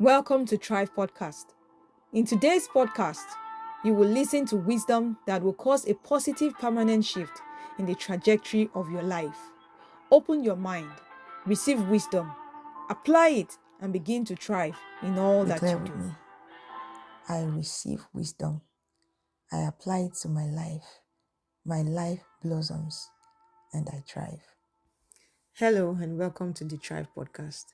Welcome to Thrive Podcast. In today's podcast, you will listen to wisdom that will cause a positive permanent shift in the trajectory of your life. Open your mind, receive wisdom, apply it, and begin to thrive in all that Declare you with do. me, I receive wisdom. I apply it to my life. My life blossoms and I thrive. Hello, and welcome to the Thrive Podcast.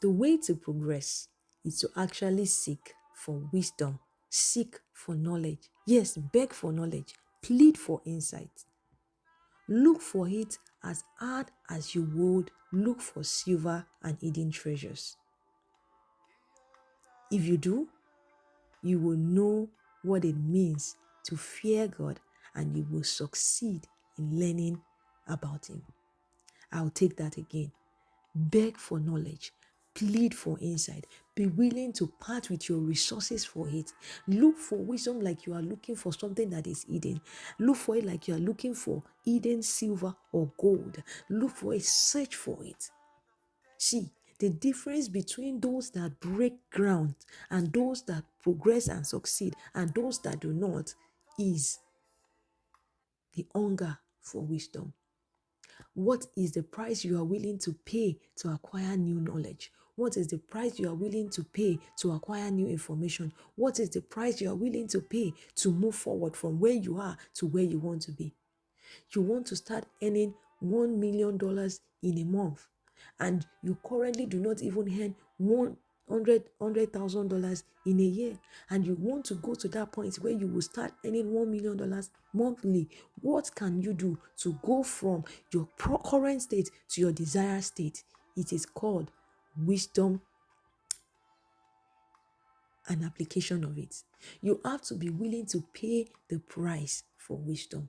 The way to progress is to actually seek for wisdom, seek for knowledge. Yes, beg for knowledge, plead for insight. Look for it as hard as you would look for silver and hidden treasures. If you do, you will know what it means to fear God and you will succeed in learning about Him. I'll take that again. Beg for knowledge, plead for insight, be willing to part with your resources for it. Look for wisdom like you are looking for something that is hidden. Look for it like you are looking for hidden silver or gold. Look for it, search for it. See, the difference between those that break ground and those that progress and succeed and those that do not is the hunger for wisdom. What is the price you are willing to pay to acquire new knowledge? What is the price you are willing to pay to acquire new information? What is the price you are willing to pay to move forward from where you are to where you want to be? You want to start earning $1 million in a month, and you currently do not even earn $100,000 in a year, and you want to go to that point where you will start earning $1 million monthly. What can you do to go from your current state to your desired state? It is called wisdom and application of it. You have to be willing to pay the price for wisdom.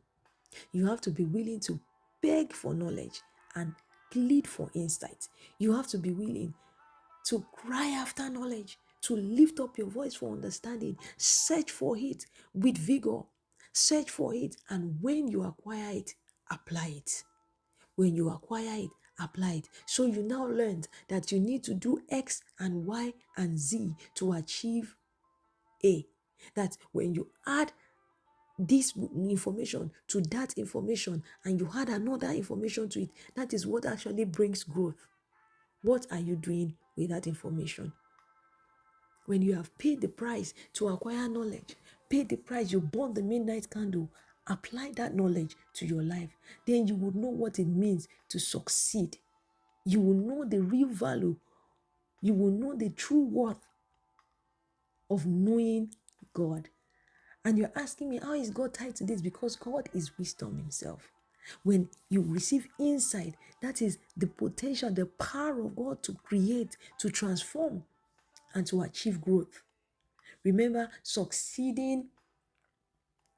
You have to be willing to beg for knowledge and plead for insight. You have to be willing to cry after knowledge, to lift up your voice for understanding. Search for it with vigor. Search for it, and when you acquire it, apply it. When you acquire it, apply it. So you now learned that you need to do X and Y and Z to achieve A. That when you add this information to that information and you add another information to it, that is what actually brings growth. What are you doing with that information? When you have paid the price to acquire knowledge, paid the price, you burn the midnight candle, apply that knowledge to your life, then you will know what it means to succeed. You will know the real value. You will know the true worth of knowing God. And you're asking me, how is God tied to this? Because God is wisdom himself. When you receive insight, that is the potential, the power of God to create, to transform, and to achieve growth. Remember, succeeding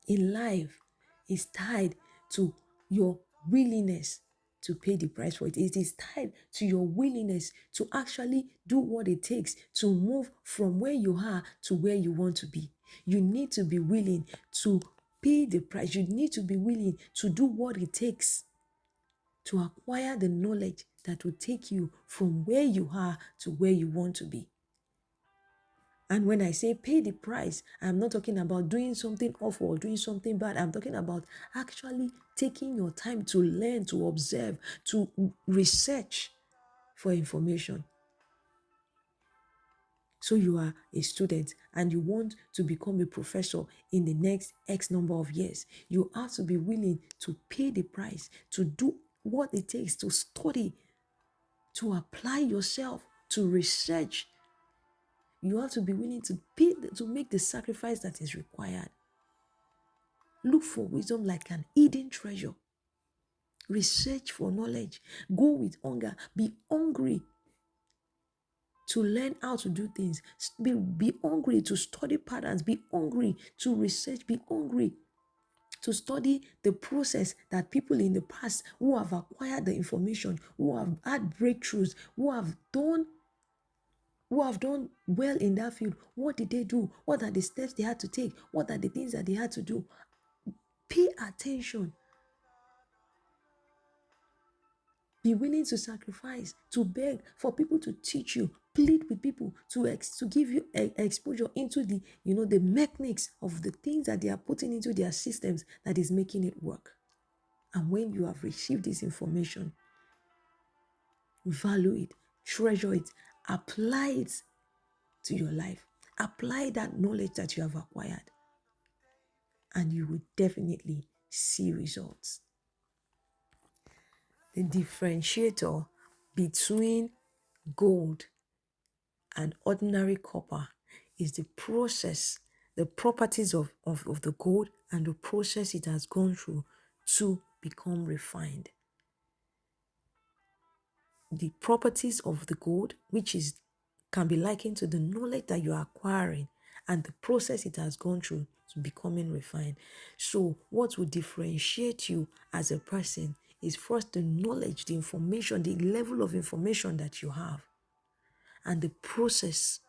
in life is tied to your willingness to pay the price for it. It is tied to your willingness to actually do what it takes to move from where you are to where you want to be. You need to be willing to pay the price. You need to be willing to do what it takes to acquire the knowledge that will take you from where you are to where you want to be. And when I say pay the price, I'm not talking about doing something awful or doing something bad. I'm talking about actually taking your time to learn, to observe, to research for information. So you are a student and you want to become a professor in the next X number of years. You have to be willing to pay the price, to do what it takes, to study, to apply yourself, to research. You have to be willing to pay, to make the sacrifice that is required. Look for wisdom like an hidden treasure. Research for knowledge. Go with hunger. Be hungry to learn how to do things. Be hungry to study patterns. Be hungry to research. Be hungry to study the process that people in the past who have acquired the information, who have had breakthroughs, who have done well in that field. What did they do? What are the steps they had to take? What are the things that they had to do? Pay attention. Be willing to sacrifice, to beg for people to teach you. plead with people to give you exposure into the the mechanics of the things that they are putting into their systems that is making it work. And when you have received this information, value it, treasure it, apply it to your life, apply that knowledge that you have acquired, and you will definitely see results. The differentiator between gold and ordinary copper is the process, the properties of the gold and the process it has gone through to become refined. The properties of the gold, which is can be likened to the knowledge that you are acquiring and the process it has gone through to becoming refined. So what will differentiate you as a person is first the knowledge, the information, the level of information that you have, and the process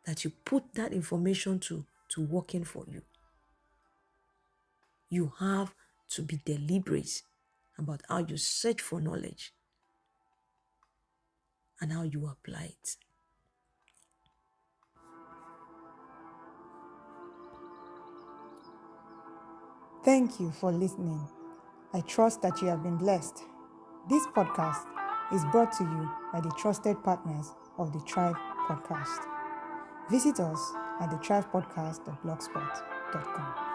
that you put that information to working for you. You have to be deliberate about how you search for knowledge and how you apply it. Thank you for listening. I trust that you have been blessed. This podcast is brought to you by the trusted partners of the Tribe Podcast. Visit us at thethrivepodcast.blogspot.com.